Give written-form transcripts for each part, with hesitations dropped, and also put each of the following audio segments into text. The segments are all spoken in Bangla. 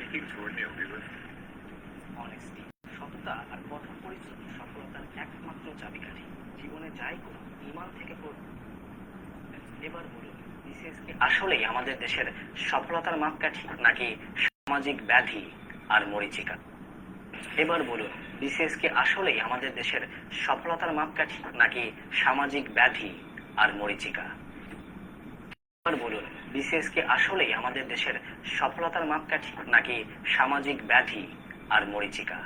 speaking toward me, Leela. Honesty, সততা আর কঠোর পরিশ্রম সফলতার একমাত্র চাবিকাঠি। জীবনে যাই করুন, ইমান থেকে করুন। এবার বলুন, বিসিএস কি আসলেই আমাদের দেশের সফলতার মাপকাঠি নাকি সামাজিক ব্যাধি আর মরীচিকা? এবার বলুন, বিসিএস কি আসলেই আমাদের দেশের সফলতার মাপকাঠি নাকি সামাজিক ব্যাধি আর মরীচিকা? এবার বলুন, বিসিএস কি আসলেই আমাদের দেশের সফলতার মাপকাঠি নাকি সামাজিক ব্যাধি আর মরীচিকা?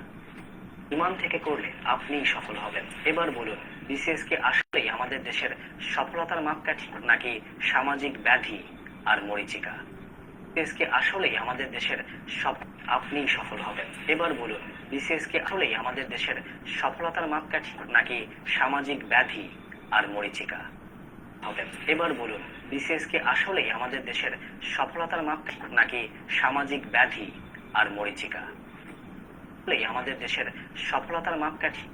ইমান থেকে করলে আপনিই সফল হবেন। এবার বলুন, বিসিএস কি আসলেই আমাদের দেশের সফলতার মাপকাঠি নাকি সামাজিক ব্যাধি আর মরীচিকা? বিসিএস কি আসলেই আমাদের দেশের আপনিই সফল হবেন। এবার বলুন, বিসিএস কি আসলেই আমাদের দেশের সফলতার মাপকাঠি নাকি সামাজিক ব্যাধি আর মরীচিকা হবেন। এবার বলুন, বিসিএস কি আসলেই আমাদের দেশের সফলতার মাপকাঠি নাকি সামাজিক ব্যাধি আর মরীচিকা? আমাদের দেশের সফলতার মাপকাঠি।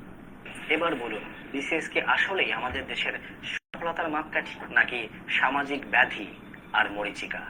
এবার বলুন, বিসিএস কি আসলেই আমাদের দেশের সফলতার মাপকাঠি নাকি সামাজিক ব্যাধি আর মরীচিকা?